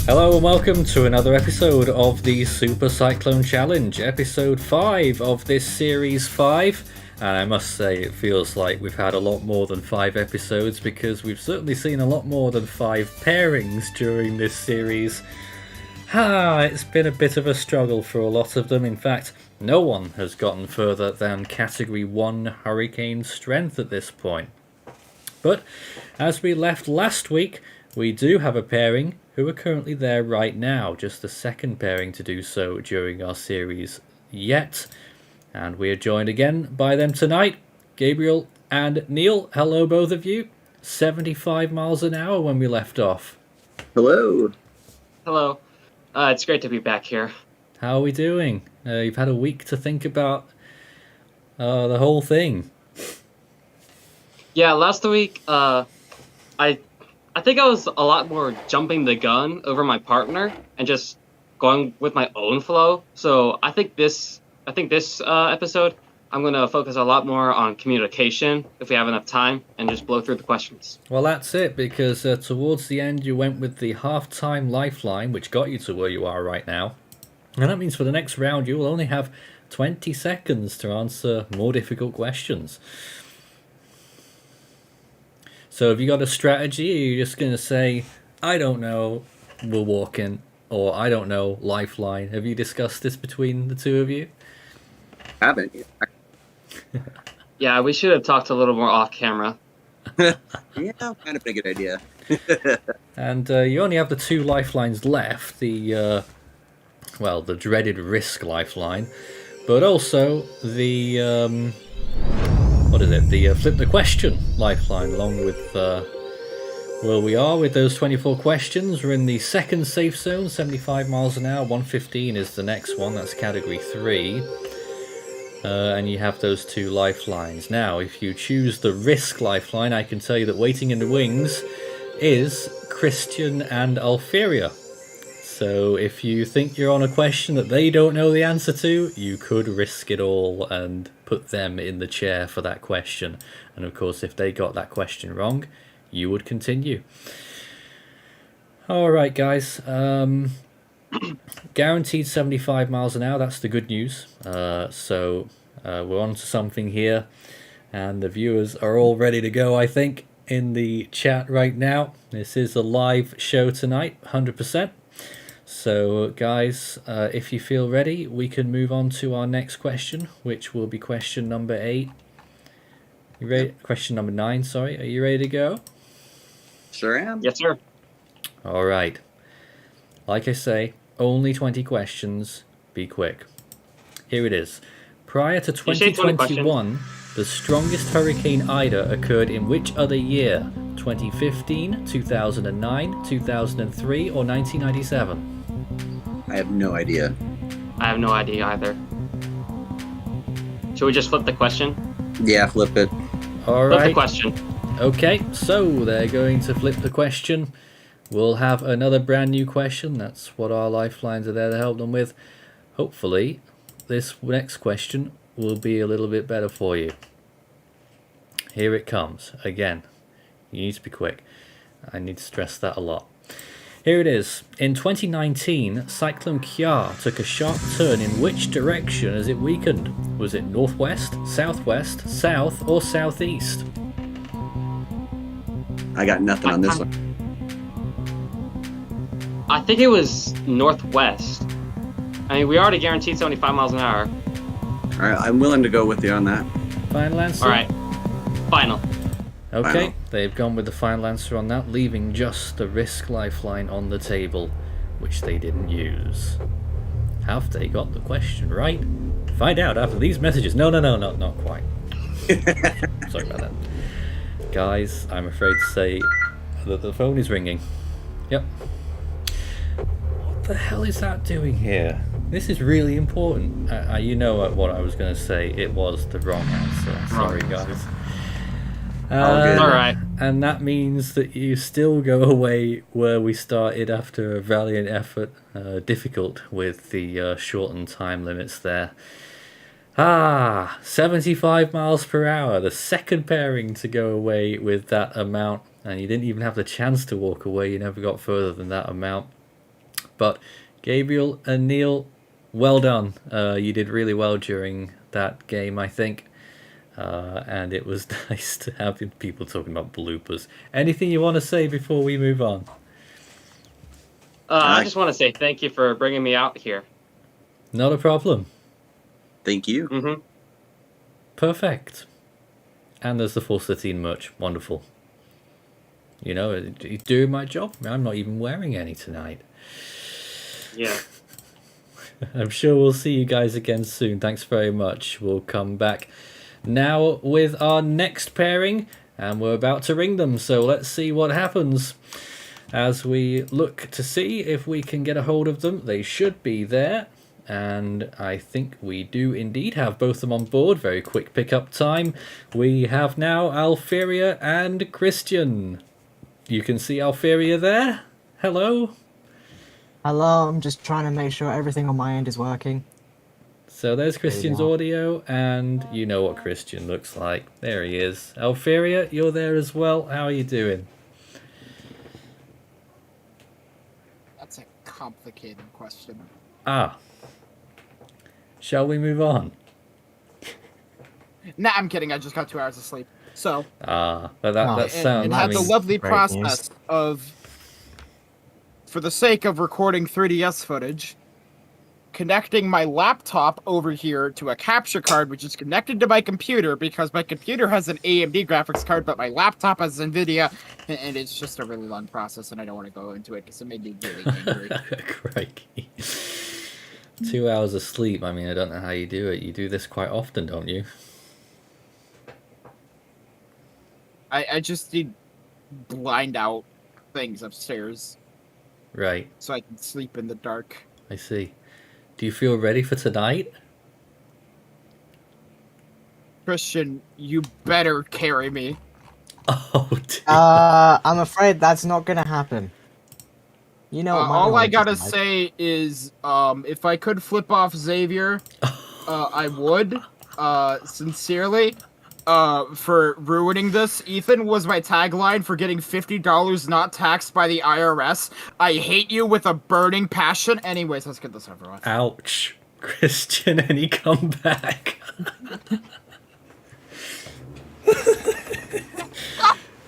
Hello and welcome to another episode of the Super Cyclone Challenge, episode 5 of this series 5. And I must say it feels like we've had a lot more than 5 episodes because we've certainly seen a lot more than 5 pairings during this series. It's been a bit of a struggle for a lot of them. In fact, no one has gotten further than Category 1 Hurricane Strength at this point. But as we left last week, we do have a pairing who are currently there right now, just the second pairing to do so during our series yet. And we are joined again by them tonight, Gabriel and Neil. Hello, both of you. 75 miles an hour when we left off. Hello. Hello. It's great to be back here. How are we doing? You've had a week to think about the whole thing. Yeah, last week, I think I was a lot more jumping the gun over my partner and just going with my own flow. So I think this episode, I'm going to focus a lot more on communication if we have enough time and just blow through the questions. Well, that's it, because towards the end you went with the half-time lifeline, which got you to where you are right now. And that means for the next round you will only have 20 seconds to answer more difficult questions. So have you got a strategy? Or are you just going to say, I don't know, we're walking, or I don't know, lifeline? Have you discussed this between the two of you? Haven't. Yeah, we should have talked a little more off camera. Yeah, kind of a good idea. And you only have the 2 lifelines left, the dreaded risk lifeline, but also the... the flip the question lifeline, along with where we are with those 24 questions. We're in the second safe zone, 75 miles an hour, 115 is the next one, that's category 3. And you have those 2 lifelines. Now, if you choose the risk lifeline, I can tell you that waiting in the wings is Christian and Alferia. So if you think you're on a question that they don't know the answer to, you could risk it all and put them in the chair for that question. And of course, if they got that question wrong, you would continue. Alright guys, guaranteed 75 miles an hour, that's the good news. So we're on to something here, and the viewers are all ready to go, I think, in the chat right now. This is a live show tonight, 100%. So guys, if you feel ready, we can move on to our next question, which will be question number 8. You ready? Question number 9, sorry. Are you ready to go? Sure am. Yes, sir. All right. Like I say, only 20 questions. Be quick. Here it is. Prior to 2021, the strongest Hurricane Ida occurred in which other year? 2015, 2009, 2003, or 1997? I have no idea. I have no idea either. Should we just flip the question? Yeah, flip it. All Flip right. the question. Okay, so they're going to flip the question. We'll have another brand new question. That's what our lifelines are there to help them with. Hopefully, this next question will be a little bit better for you. Here it comes. Again, you need to be quick. I need to stress that a lot. Here it is. In 2019, Cyclone Kya took a sharp turn in which direction as it weakened? Was it northwest, southwest, south, or southeast? I got nothing on this one. I think it was northwest. I mean, we already guaranteed 75 miles an hour. All right, I'm willing to go with you on that. Final answer? All right. Final. Okay, Final. they've gone with the final answer on that, leaving just the risk lifeline on the table, which they didn't use. Have they got the question right? Find out after these messages. No, not quite. Sorry about that. Guys, I'm afraid to say that the phone is ringing. Yep. What the hell is that doing here? This is really important. You know what I was going to say. It was the wrong answer. Sorry, guys. Alright. And that means that you still go away where we started after a valiant effort. Difficult with the shortened time limits there. 75 miles per hour. The second pairing to go away with that amount. And you didn't even have the chance to walk away. You never got further than that amount. But Gabriel and Neil, well done. You did really well during that game, I think. And it was nice to have people talking about bloopers. Anything you want to say before we move on? I just want to say thank you for bringing me out here. Not a problem. Thank you. Mm-hmm. Perfect. And there's the full 13 merch. Wonderful. You know, doing my job. I'm not even wearing any tonight. Yeah. I'm sure we'll see you guys again soon. Thanks very much. We'll come back now with our next pairing, and we're about to ring them, so let's see what happens. As we look to see if we can get a hold of them, they should be there, and I think we do indeed have both of them on board. Very quick pickup time. We have now Alfiria and Christian. You can see Alfiria there. Hello. Hello, I'm just trying to make sure everything on my end is working. So there's Christian's audio, and you know what Christian looks like. There he is. Alfiria, you're there as well. How are you doing? That's a complicated question. Ah. Shall we move on? Nah, I'm kidding. I just got 2 hours of sleep. So, Ah, that sounds... and had the mean, lovely great process of, for the sake of recording 3DS footage, connecting my laptop over here to a capture card, which is connected to my computer because my computer has an AMD graphics card, but my laptop has NVIDIA, and it's just a really long process, and I don't want to go into it because it made me really angry. Crikey. 2 hours of sleep. I mean, I don't know how you do it. You do this quite often, don't you? I just need blind out things upstairs Right. so I can sleep in the dark. I see. Do you feel ready for tonight? Christian, you better carry me. Oh, dear. I'm afraid that's not gonna happen. You know, what my All I knowledge gotta is like. say is, if I could flip off Xavier, I would, sincerely, for ruining this. Ethan was my tagline for getting $50 not taxed by the IRS. I hate you with a burning passion. Anyways, let's get this over with. Ouch. Christian, any comeback?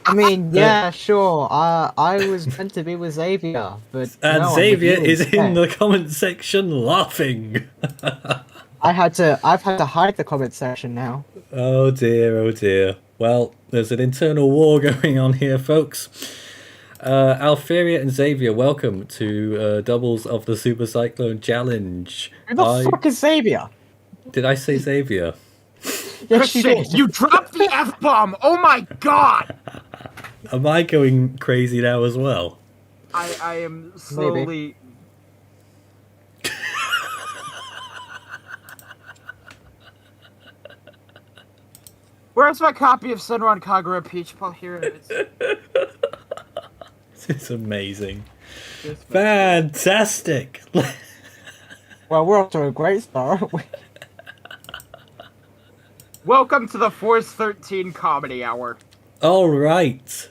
I mean, yeah, sure. I was meant to be with Xavier, but And no, I'm with Xavier you is in instead. the comment section laughing. I've had to hide the comment section now. Oh dear, oh dear. Well, there's an internal war going on here, folks. Alfiria and Xavier, welcome to doubles of the Super Cyclone Challenge. Who the fuck is Xavier? Did I say Xavier? Yes, you Christian, did. you dropped the F-bomb! Oh my god! Am I going crazy now as well? I am slowly... Where's my copy of Senran Kagura Peach Ball? Here it is. This is amazing. Fantastic! Well, we're off to a great start, aren't we? Welcome to the Force 13 Comedy Hour. Alright.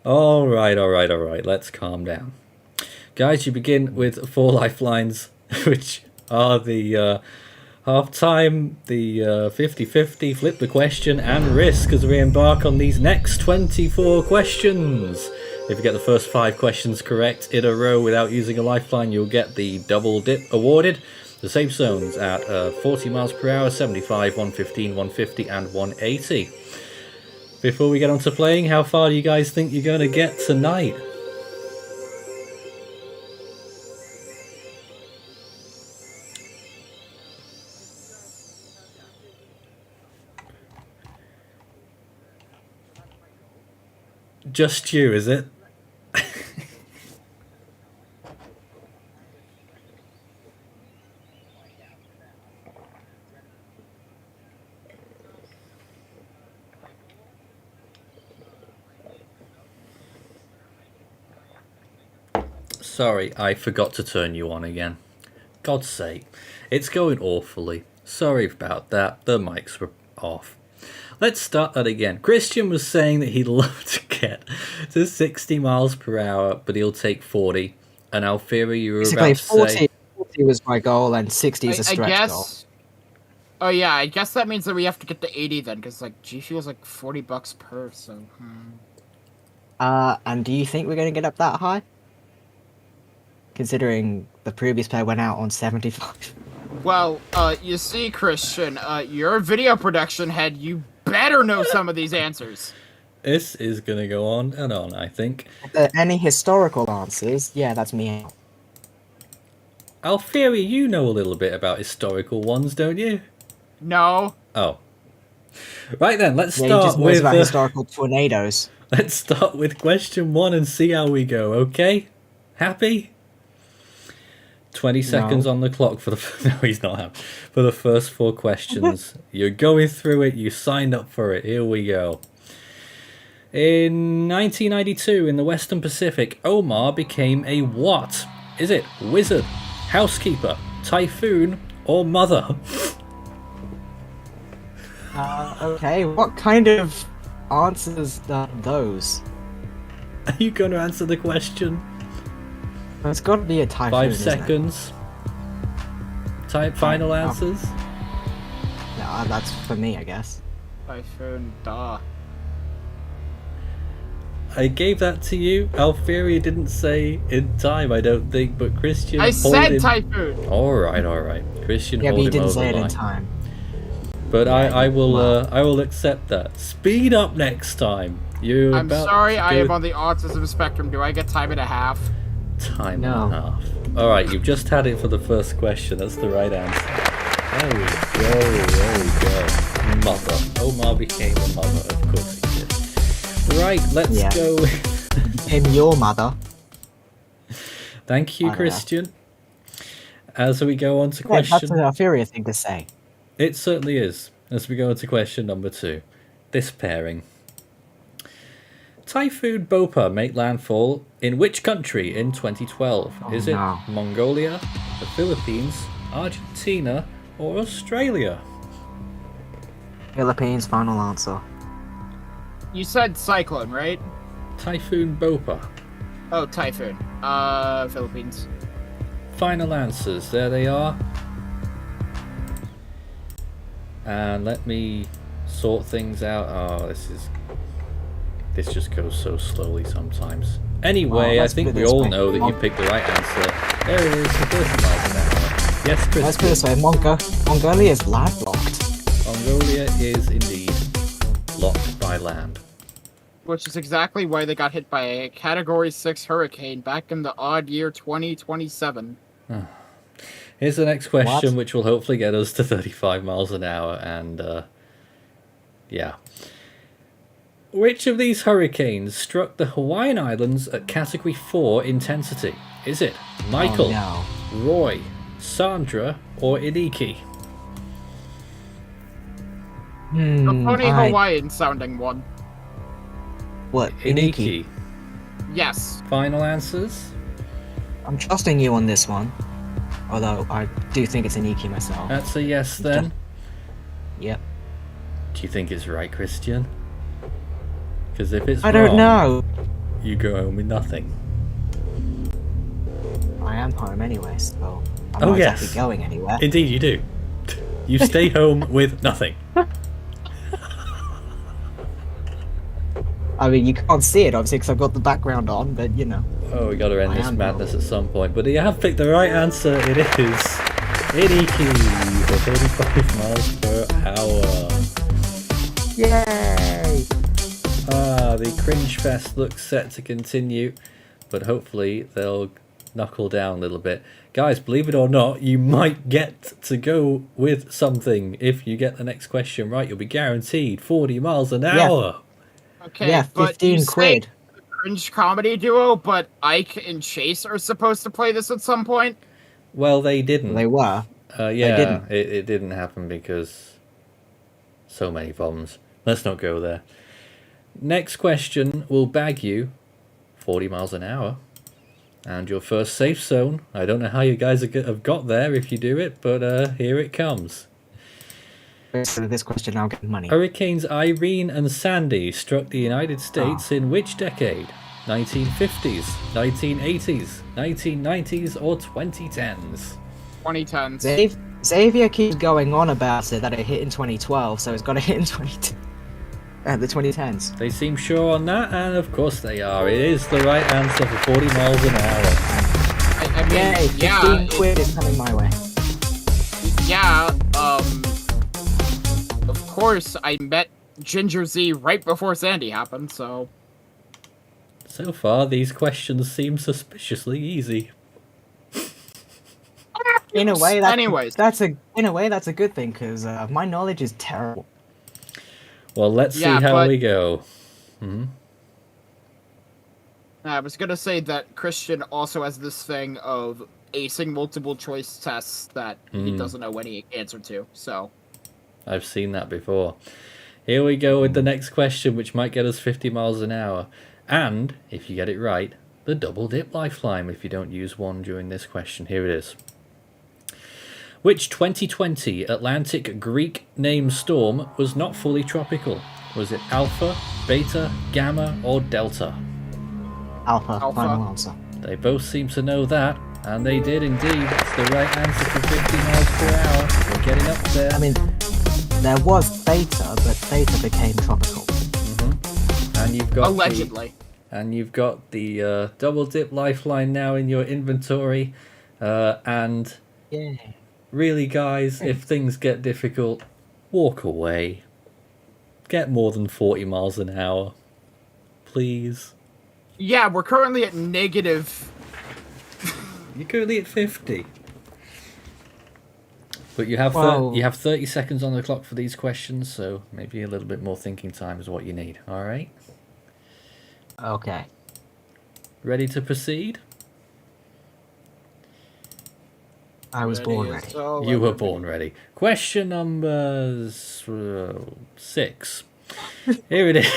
Alright. Let's calm down. Guys, you begin with 4 lifelines, which are the half-time, the 50-50, flip the question, and risk as we embark on these next 24 questions. If you get the first 5 questions correct in a row without using a lifeline, you'll get the double dip awarded. The safe zones at 40 miles per hour, 75, 115, 150, and 180. Before we get on to playing, how far do you guys think you're going to get tonight? Just you, is it? Sorry, I forgot to turn you on again. God's sake. It's going awfully. Sorry about that. The mics were off. Let's start that again. Christian was saying that he'd love to get to 60 miles per hour, but he'll take 40. And Alfira, you were Basically, about to 40, say... 40 was my goal, and 60 is a I stretch guess. goal. Oh yeah, I guess that means that we have to get to 80 then, because like G Fuel's like $40 per. So. And do you think we're going to get up that high? Considering the previous pair went out on 75. Well, you see, Christian, you're a video production head. You better know some of these answers. This is going to go on and on, I think. If there are any historical answers, yeah, that's me out. Alfira, you know a little bit about historical ones, don't you? No. Oh. Right then, let's Yeah, he start just knows with... about historical tornadoes. Let's start with question 1 and see how we go, okay? Happy? 20 seconds on the clock for the... No, he's not happy. For the first 4 questions. You're going through it. You signed up for it. Here we go. In 1992, in the Western Pacific, Omar became a what? Is it wizard, housekeeper, typhoon, or mother? Okay, what kind of answers are those? Are you going to answer the question? It's got to be a typhoon. 5 isn't it? seconds. Type final answers. No, that's for me, I guess. Typhoon, duh. I gave that to you. Alfiri didn't say in time, I don't think, but Christian. I hold said him. typhoon. All right. Christian, Yeah, but hold you him didn't over say it in line. time. But I will well. I will accept that. Speed up next time. You're I'm about sorry, to I go am on the autism spectrum. Do I get time and a half? time No. and a half. All right, you've just had it for the first question. That's the right answer. There we go. Mother. Omar became a mother. Of course he did. Right, let's Yeah. go. Became your mother. Thank you, I don't know. Christian. As we go on to Yeah, that's question... an inferior thing to say. It certainly is. As we go on to question number 2. This pairing. Typhoon Bopa made landfall in which country in 2012? Is it no. Mongolia, the Philippines, Argentina, or Australia? Philippines, final answer. You said cyclone, right? Typhoon Bopa. Oh, typhoon. Philippines. Final answers. There they are. And let me sort things out. Oh, this just goes so slowly sometimes. Anyway, I let's think put it we this all way. know that you picked the right answer. There it is, 30 miles an hour. Yes, Chris. Let's put it this way, Mongolia is landlocked. Mongolia is indeed locked by land. Which is exactly why they got hit by a Category 6 hurricane back in the odd year 2027. Here's the next question, What? which will hopefully get us to 35 miles an hour, and yeah. Which of these hurricanes struck the Hawaiian Islands at Category 4 intensity? Is it Michael, Oh, Roy, Sandra, or Iniki? no. The funny Hawaiian sounding one. What? Iniki. Yes. Final answers? I'm trusting you on this one. Although I do think it's Iniki myself. That's a yes then. Yep. Do you think it's right, Christian? Because if it's I don't wrong, know. you go home with nothing. I am home anyway, so I'm Oh, not yes. exactly going anywhere. Indeed you do. You stay home with nothing. I mean, you can't see it obviously because I've got the background on, but you know. Oh, we got to end I this am madness at some point. But you have picked the right answer. It is Iniki for 35 miles per hour. Yay! The cringe fest looks set to continue, but hopefully they'll knuckle down a little bit. Guys, believe it or not, you might get to go with something. If you get the next question right, you'll be guaranteed 40 miles an hour. Okay, Yeah, but 15 you quid. say the cringe comedy duo, but Ike and Chase are supposed to play this at some point? Well, they didn't. They were. Yeah, didn't. It didn't happen because so many problems. Let's not go there. Next question will bag you 40 miles an hour. And your first safe zone. I don't know how you guys have got there if you do it, but here it comes. So this question, I'll get money. Hurricanes Irene and Sandy struck the United States in which decade? 1950s, 1980s, 1990s, or 2010s? 2010s. Xavier keeps going on about it that it hit in 2012, so it's got to hit in the 2010s. They seem sure on that, and of course they are. It is the right answer for 40 miles an hour. I mean, Yay, 15 quid is coming my way. Yeah, of course, I met Ginger Z right before Sandy happened, so... So far, these questions seem suspiciously easy. In a way, Anyways. that's a good thing, because my knowledge is terrible. Well, let's see Yeah, how but- we go. Hmm? I was gonna say that Christian also has this thing of acing multiple choice tests that he doesn't know any answer to, so... I've seen that before. Here we go with the next question, which might get us 50 miles an hour. And, if you get it right, the double dip lifeline if you don't use one during this question. Here it is. Which 2020 Atlantic Greek name storm was not fully tropical? Was it Alpha, Beta, Gamma, or Delta? Alpha. Alpha. Final answer. They both seem to know that, and they did indeed. That's the right answer for 50 miles per hour. We're getting up there. I mean, there was Beta, but Beta became tropical. And you've got Allegedly. you've got the double dip lifeline now in your inventory. And Yeah. really, guys, if things get difficult, walk away. Get more than 40 miles an hour, please. Yeah, we're currently at negative... You're currently at 50. But you have Well- you have 30 seconds on the clock for these questions, so maybe a little bit more thinking time is what you need. All right, Okay. ready to proceed? I was born ready. So, You were born ready. Question number 6. Here it is.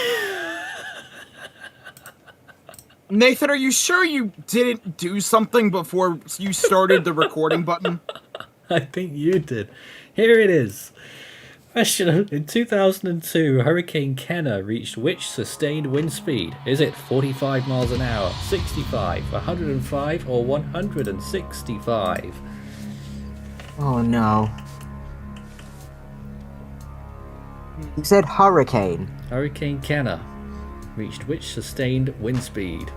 Nathan, are you sure you didn't do something before you started the recording button? I think you did. Here it is. Question: in 2002, Hurricane Kenna reached which sustained wind speed? Is it 45 miles an hour, 65, 105, or 165? Oh no. You said hurricane. Hurricane Kenna reached which sustained wind speed?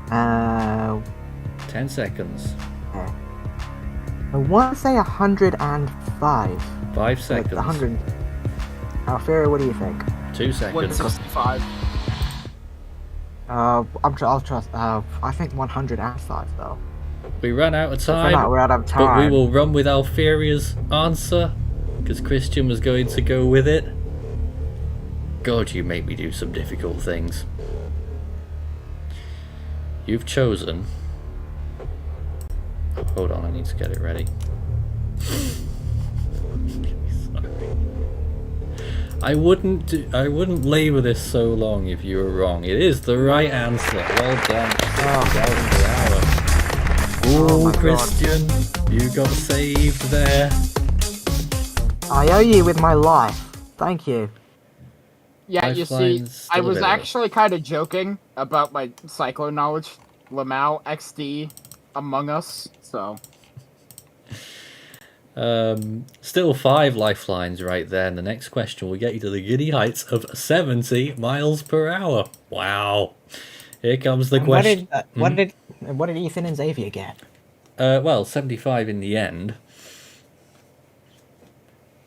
10 seconds. I want to say 105. 5 Like seconds. 100. Alfira, what do you think? 2 seconds. 165. I'll trust. I think 105 though. We ran out of For now, we're time, out of but we time. will run with Alferia's answer because Christian was going to go with it. God, you make me do some difficult things. You've chosen. Oh, hold on, I need to get it ready. Sorry. I wouldn't labour this so long if you were wrong. It is the right answer. Well done. 50,000 per hour. Oh Ooh, my God. Christian, you got saved there. I owe you with my life. Thank you. Yeah, you see, Lifeline's I still was available. actually kind of joking about my Cyclone knowledge. Lamau, XD, Among Us, so... Still 5 lifelines right there. And the next question will get you to the giddy heights of 70 miles per hour. Wow. Here comes the And what question. did what did Ethan and Xavier get? Well, 75 in the end.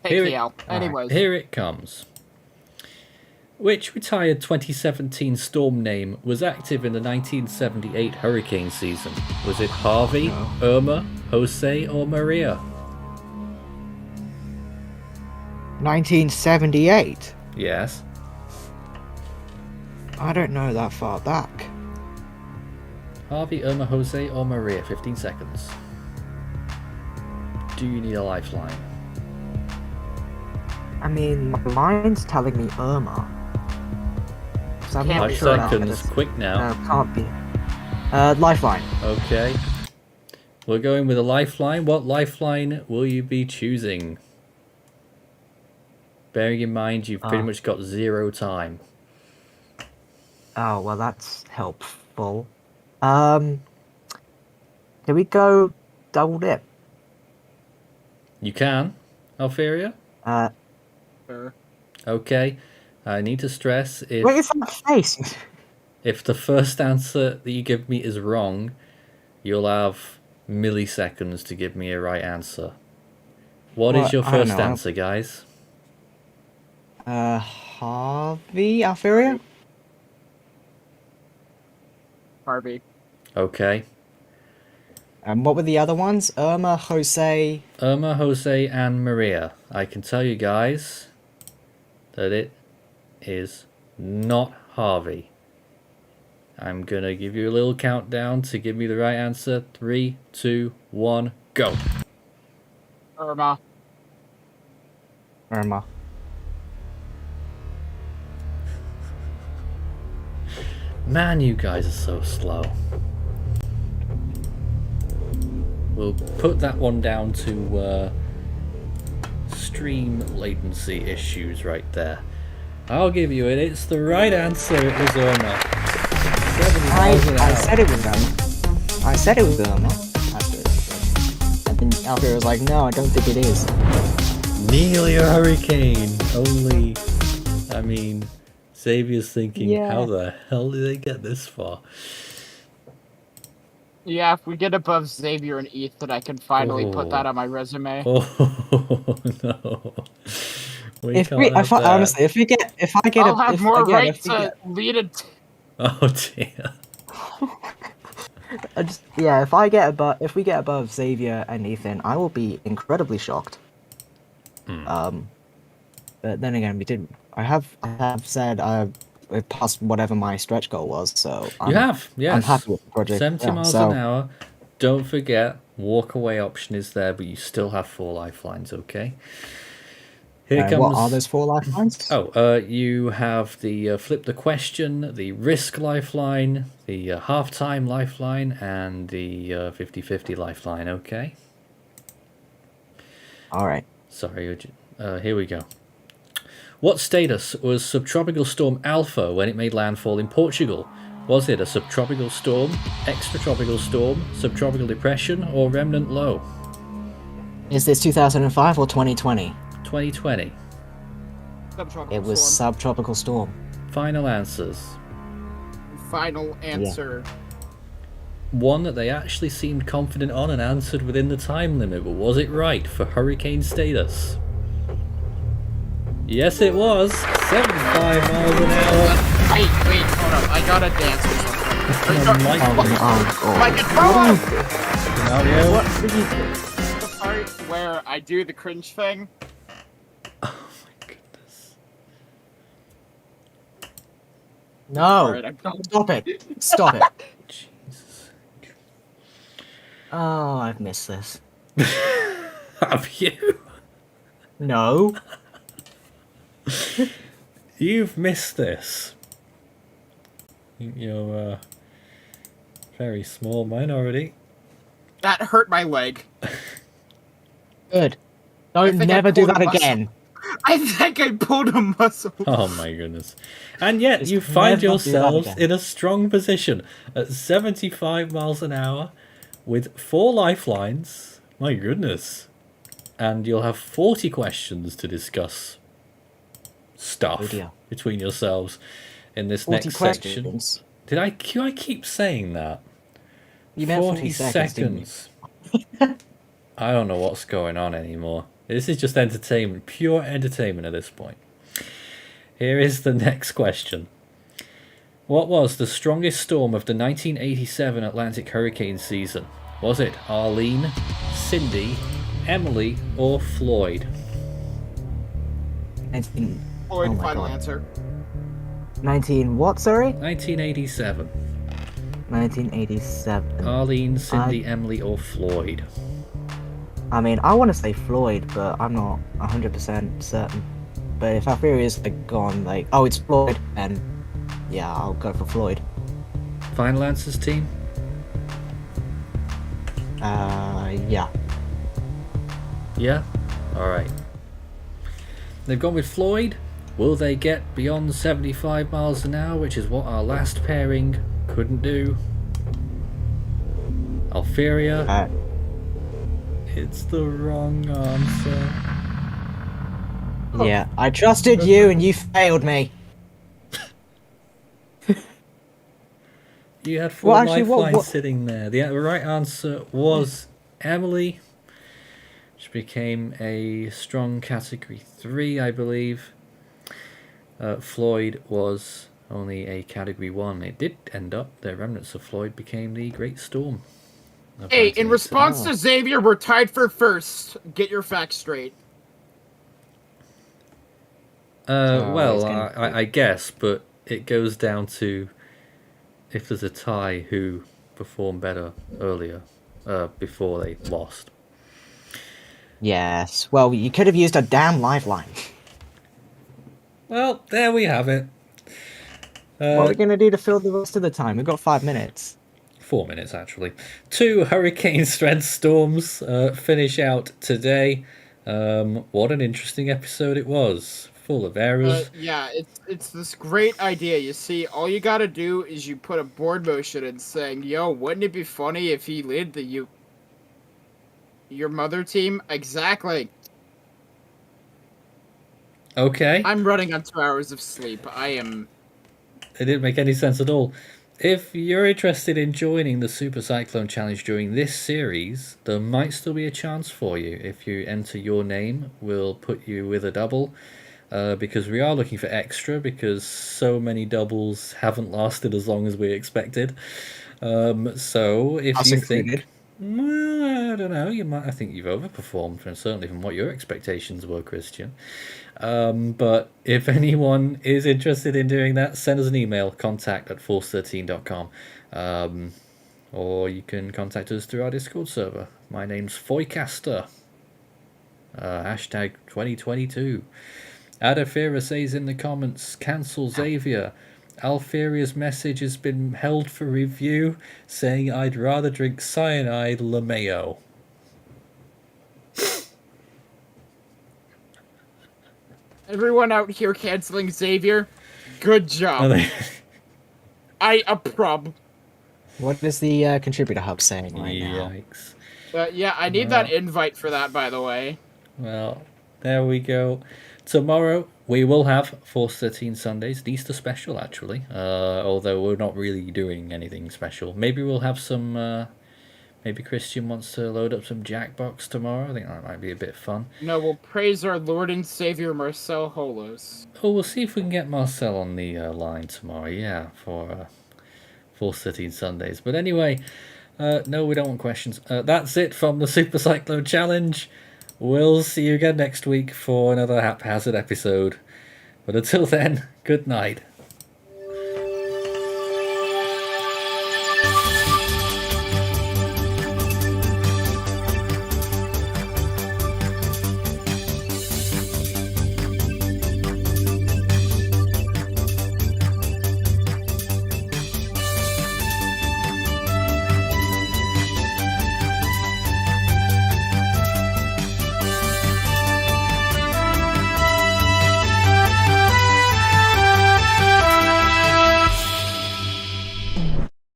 Hey, Here it- KL. Anyways, Here it comes. Which retired 2017 storm name was active in the 1978 hurricane season? Was it Harvey, Irma, Jose, or Maria? 1978. Yes. I don't know that far back. Harvey, Irma, Jose, or Maria? 15 seconds. Do you need a lifeline? I mean, my mind's telling me Irma. So I'm Can't not 5 sure about seconds. this. Quick now. Can't be. Lifeline. Okay. We're going with a lifeline. What lifeline will you be choosing? Bearing in mind you've pretty much got 0 time. Oh, well, that's helpful. Can we go double dip? You can, Alferia. Sure. Okay. I need to stress What is that face? if the first answer that you give me is wrong, you'll have milliseconds to give me a right answer. What is Well, your I don't first know. answer, guys? Harvey Alferia? Harvey. Okay. And what were the other ones? Irma, Jose. Irma, Jose, and Maria. I can tell you guys that it is not Harvey. I'm gonna give you a little countdown to give me the right answer. 3, 2, 1, go. Irma. Irma. Man, you guys are so slow. We'll put that one down to stream latency issues right there. I'll give you it. It's the right answer. It was Irma. 70 miles an I hour. said it was Irma. I said it was Irma. And then Alferia was like, no, I don't think it is. Nearly a hurricane. Only, I mean, Xavier's thinking, Yeah. how the hell did they get this far? Yeah, if we get above Xavier and Ethan, I can finally put that Oh. on my resume. Oh no. We If can't we, have if I, that. honestly, if I get I'll a, have if, more again, right if we to get, lead it. Oh dear. if we get above Xavier and Ethan, I will be incredibly shocked. But then again, we didn't. I have said we passed whatever my stretch goal was, so You have, yes. I'm happy with the project. 70 Yeah, miles so- an hour. Don't forget, walk away option is there, but you still have 4 lifelines, okay? Here comes. What are those 4 lifelines? Oh, you have the flip the question, the risk lifeline, the half-time lifeline, and the 50-50 lifeline, okay? Alright. Sorry, here we go. What status was subtropical storm Alpha when it made landfall in Portugal? Was it a subtropical storm, extratropical storm, subtropical depression, or remnant low? Is this 2005 or 2020? 2020. Subtropical It was storm. subtropical storm. Final answers. Final answer. One that they actually seemed confident on and answered within the time limit, but was it right for hurricane status? Yes, it was. 75 miles an hour. Wait, hold up. I gotta dance or something. Mike, My controller! Scenario. What did you do? The part where I do the cringe thing. Oh my goodness. No! Alright, I'm going. Stop it! Stop it! Jesus. Oh, I've missed this. Have you? No. You've missed this. You're a very small minority. That hurt my leg. Good. I Don't think I never do pulled that a muscle. again. I think I pulled a muscle. Oh my goodness. And yet Just you find never do that yourselves again. in a strong position at 75 miles an hour with 4 lifelines. My goodness. And you'll have 40 questions to discuss stuff Oh dear. between yourselves in this 40 next section. questions. Did I keep saying that? You meant 40 seconds, didn't you? I don't know what's going on anymore. This is just entertainment, pure entertainment at this point. Here is the next question. What was the strongest storm of the 1987 Atlantic hurricane season? Was it Arlene, Cindy, Emily, or Floyd? 19... Floyd, Oh my final God. answer. 19 what, sorry? 1987. 1987. Arlene, Cindy, Emily, or Floyd? I mean, I want to say Floyd, but I'm not 100% certain. But if Alferia is like gone, like, oh, it's Floyd, then yeah, I'll go for Floyd. Final answers, team? Yeah. Yeah? Alright. They've gone with Floyd. Will they get beyond 75 miles an hour, which is what our last pairing couldn't do? Alferia, Uh, it's the wrong answer. yeah, I trusted you and you failed me. You had 4 Well, actually, lifelines sitting there. The right answer was Emily, which became a strong category 3, I believe. Floyd was only a category 1. It did end up, the remnants of Floyd became the Great Storm. of Hey, in 1987. response to Xavier, we're tied for first. Get your facts straight. Well, it's gonna be- I guess, but it goes down to if there's a tie, who performed better earlier, before they lost. Yes. Well, you could have used a damn lifeline. Well, there we have it. What are we gonna do to fill the rest of the time? We've got 5 minutes. 4 minutes, actually. 2 hurricane strength storms finish out today. What an interesting episode it was. Full of errors. Yeah, it's this great idea. You see, all you gotta do is you put a board motion in saying, "Yo, wouldn't it be funny if he led your mother team?" Exactly. Okay. I'm running on 2 hours of sleep. I am. It didn't make any sense at all. If you're interested in joining the Super Cyclone Challenge during this series, there might still be a chance for you. If you enter your name, we'll put you with a double. Because we are looking for extra, because so many doubles haven't lasted as long as we expected. So if Us you included. think, well, I don't know, I think you've overperformed, and certainly from what your expectations were, Christian. But if anyone is interested in doing that, send us an email, contact@force13.com. Or you can contact us through our Discord server. My name's Foycaster. Hashtag 2022. Adafira says in the comments, cancel Xavier. Alferia's message has been held for review, saying I'd rather drink cyanide LeMayo. Everyone out here canceling Xavier. Good job. I approve. What is the contributor hub saying right now? Yikes. Yeah, I need that invite for that, by the way. Well, there we go. Tomorrow we will have Force 13 Sundays, the Easter special actually. Although we're not really doing anything special. Maybe we'll have some. Maybe Christian wants to load up some Jackbox tomorrow. I think that might be a bit fun. No, we'll praise our Lord and Savior Marcel Holos. Oh, we'll see if we can get Marcel on the line tomorrow. Yeah, for Force 13 Sundays. But anyway, no, we don't want questions. That's it from the Super Cyclone Challenge. We'll see you again next week for another haphazard episode. But until then, good night.